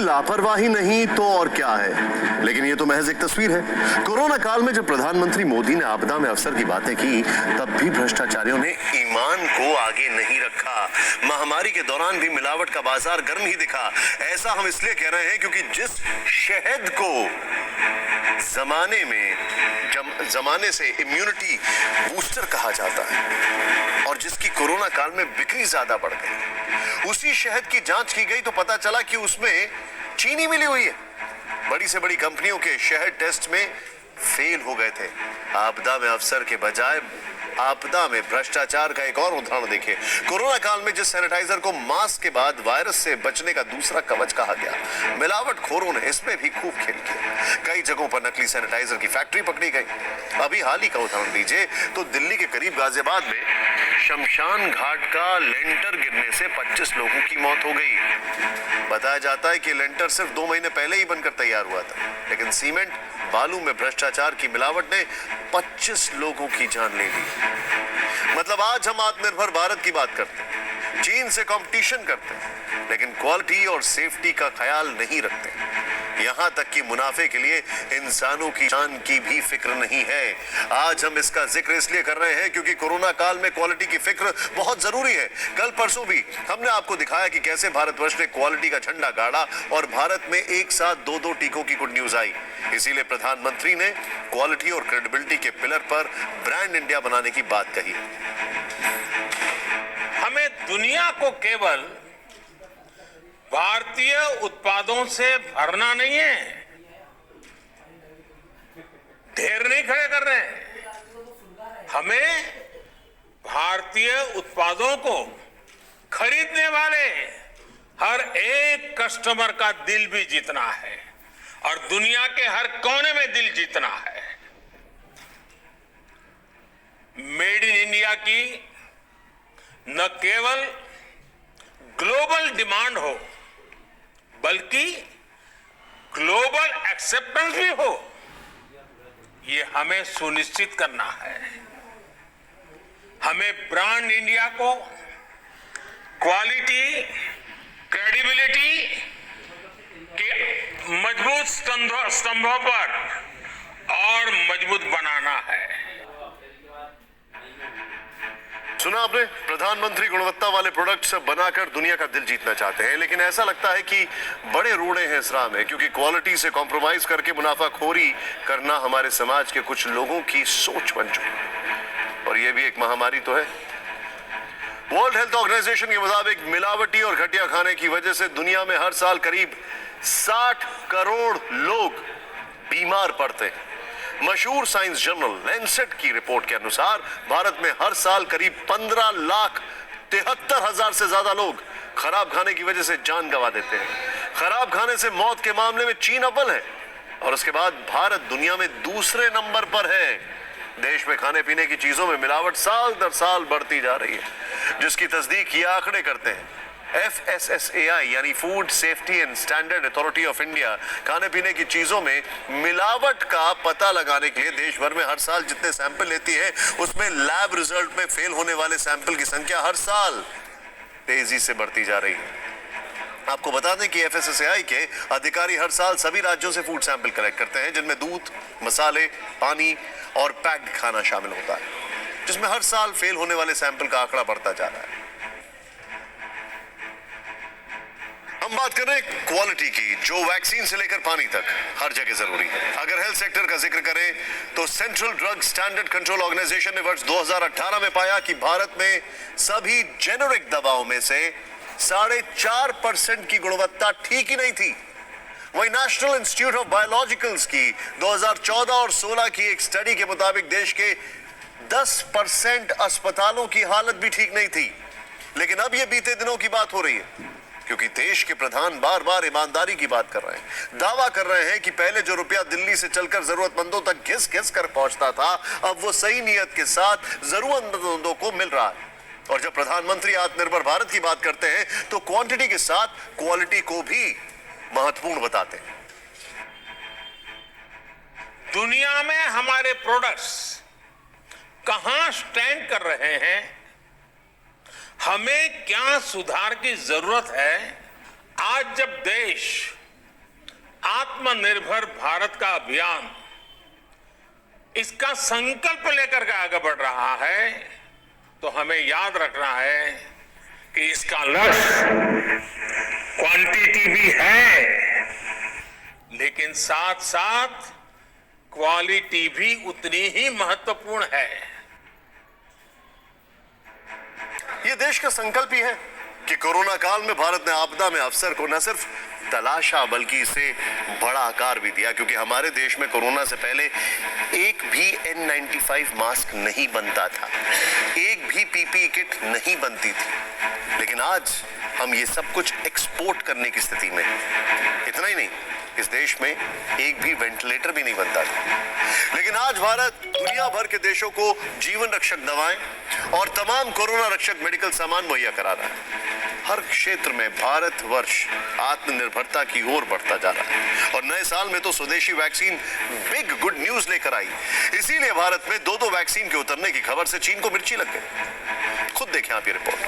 लापरवाही नहीं तो और क्या है, लेकिन ये तो महज एक तस्वीर है। कोरोना काल में जब प्रधानमंत्री मोदी ने आपदा में अवसर की बातें की, तब भी भ्रष्टाचारियों ने ईमान को आगे नहीं रखा। महामारी के दौरान भी मिलावट का बाजार गर्म ही दिखा। ऐसा हम इसलिए कह रहे हैं क्योंकि जिस शहद को जमाने से इम्यूनिटी बूस्टर कहा जाता है और जिसकी कोरोना काल में बिक्री ज्यादा बढ़ गई, उसी शहद की जांच की गई तो पता चला कि उसमें चीनी मिली हुई है। बड़ी से बड़ी कंपनियों के शहद टेस्ट में फेल हो गए थे। आपदा में अवसर के बजाय आपदा में भ्रष्टाचार का एक और उदाहरण देखिए। कोरोना काल में जिस सैनिटाइजर को मास्क के बाद वायरस से बचने का दूसरा कवच कहा गया, मिलावटखोरों ने इसमें भी खूब खेल किया। कई जगहों पर नकली सैनिटाइजर की फैक्ट्री पकड़ी गई। अभी हाल ही का उदाहरण दीजिए तो दिल्ली के करीब गाजियाबाद में शमशान घाट का लेंटर गिरने से 25 लोगों की मौत हो गई। बताया जाता है कि लेंटर सिर्फ 2 महीने पहले ही बनकर तैयार हुआ था, लेकिन सीमेंट बालू में भ्रष्टाचार की मिलावट ने 25 लोगों की जान ले ली। मतलब आज हम आत्मनिर्भर भारत की बात करते हैं, चीन से कंपटीशन करते हैं, लेकिन क्वालिटी और सेफ्टी का ख्याल नहीं रखते। यहां तक कि मुनाफे के लिए इंसानों की जान की भी फिक्र नहीं है। आज हम इसका जिक्र इसलिए कर रहे हैं क्योंकि कोरोना काल में क्वालिटी की फिक्र बहुत जरूरी है। कल परसों भी हमने आपको दिखाया कि कैसे भारतवर्ष ने क्वालिटी का झंडा गाड़ा और भारत में एक साथ 2-2 टीकों की गुड न्यूज आई। इसीलिए प्रधानमंत्री ने क्वालिटी और क्रेडिबिलिटी के पिलर पर ब्रांड इंडिया बनाने की बात कही। हमें दुनिया को केवल भारतीय उत्पादों से भरना नहीं है, ढेर नहीं खड़े कर रहे हैं। हमें भारतीय उत्पादों को खरीदने वाले हर एक कस्टमर का दिल भी जीतना है और दुनिया के हर कोने में दिल जीतना है। मेड इन इंडिया की न केवल ग्लोबल डिमांड हो बल्कि ग्लोबल एक्सेप्टेंस भी हो, ये हमें सुनिश्चित करना है। हमें ब्रांड इंडिया को क्वालिटी, क्रेडिबिलिटी के मजबूत स्तंभों पर और मजबूत बनाना है। सुना आपने, प्रधानमंत्री गुणवत्ता वाले प्रोडक्ट्स बनाकर दुनिया का दिल जीतना चाहते हैं, लेकिन ऐसा लगता है कि बड़े रूढ़े हैं इस राह में, क्योंकि क्वालिटी से कॉम्प्रोमाइज करके मुनाफाखोरी करना हमारे समाज के कुछ लोगों की सोच बन चुकी। और यह भी एक महामारी तो है। वर्ल्ड हेल्थ ऑर्गेनाइजेशन के मुताबिक मिलावटी और घटिया खाने की वजह से दुनिया में हर साल करीब 60 करोड़ लोग बीमार पड़ते हैं। मशहूर साइंस जर्नल लैंसेट की रिपोर्ट के अनुसार भारत में हर साल करीब 15,73,000 से ज्यादा लोग खराब खाने की वजह से जान गंवा देते हैं। खराब खाने से मौत के मामले में चीन अव्वल है और उसके बाद भारत दुनिया में दूसरे नंबर पर है। देश में खाने पीने की चीजों में मिलावट साल दर साल बढ़ती जा रही है, जिसकी तस्दीक ये आंकड़े करते हैं। FSSAI यानी food safety and standard authority of India खाने पीने की चीजों में मिलावट का पता लगाने के लिए देश भर में हर साल जितने सैंपल लेती है, उसमें लैब रिजल्ट में फेल होने वाले सैंपल की संख्या हर साल तेजी से बढ़ती जा रही है। आपको बता दें कि FSSAI के अधिकारी हर साल सभी राज्यों से फूड सैंपल कलेक्ट करते हैं, जिनमें दूध, मसाले, पानी और पैक्ड खाना शामिल होता है, जिसमें हर साल फेल होने वाले सैंपल का आंकड़ा बढ़ता जा रहा है। हम बात कर रहे हैं क्वालिटी की, जो वैक्सीन से लेकर पानी तक हर जगह जरूरी है। अगर हेल्थ सेक्टर का जिक्र करें तो central drug standard control organisation ने वर्ष 2018 में पाया कि भारत में सभी जेनेरिक दवाओं में से 4.5% की गुणवत्ता ठीक ही नहीं थी। वहीं नेशनल इंस्टीट्यूट ऑफ बायोलॉजिकल्स की 2014 और 16 की एक स्टडी के मुताबिक देश के 10% अस्पतालों की हालत भी ठीक नहीं थी। लेकिन अब यह बीते दिनों की बात हो रही है, क्योंकि देश के प्रधान बार बार ईमानदारी की बात कर रहे हैं। दावा कर रहे हैं कि पहले जो रुपया दिल्ली से चलकर जरूरतमंदों तक घिस घिस कर पहुंचता था, अब वो सही नियत के साथ जरूरतमंदों को मिल रहा है। और जब प्रधानमंत्री आत्मनिर्भर भारत की बात करते हैं तो क्वांटिटी के साथ क्वालिटी को भी महत्वपूर्ण बताते हैं। दुनिया में हमारे प्रोडक्ट्स कहां स्टैंड कर रहे हैं, हमें क्या सुधार की जरूरत है, आज जब देश आत्मनिर्भर भारत का अभियान इसका संकल्प लेकर के आगे बढ़ रहा है, तो हमें याद रखना है कि इसका लक्ष्य क्वांटिटी भी है, लेकिन साथ साथ क्वालिटी भी उतनी ही महत्वपूर्ण है। ये देश का संकल्प ही है कि कोरोना काल में भारत ने आपदा में अवसर को न सिर्फ तलाशा बल्कि इसे बड़ा आकार भी दिया, क्योंकि हमारे देश में कोरोना से पहले एक भी N95 मास्क नहीं बनता था, एक भी PPE किट नहीं बनती थी, लेकिन आज हम ये सब कुछ एक्सपोर्ट करने की स्थिति में। इतना ही नहीं, इस देश में एक भी वेंटिलेटर भी नहीं बनता था, लेकिन आज भारत दुनिया भर के देशों को जीवन रक्षक दवाएं और तमाम कोरोना रक्षक मेडिकल सामान मुहैया करा रहा है। हर क्षेत्र में भारतवर्ष आत्मनिर्भरता की ओर बढ़ता जा रहा है, और नए साल में तो स्वदेशी वैक्सीन बिग गुड न्यूज लेकर आई। इसीलिए भारत में दो वैक्सीन के उतरने की खबर से चीन को मिर्ची लग गई। खुद देखें आप ये रिपोर्ट।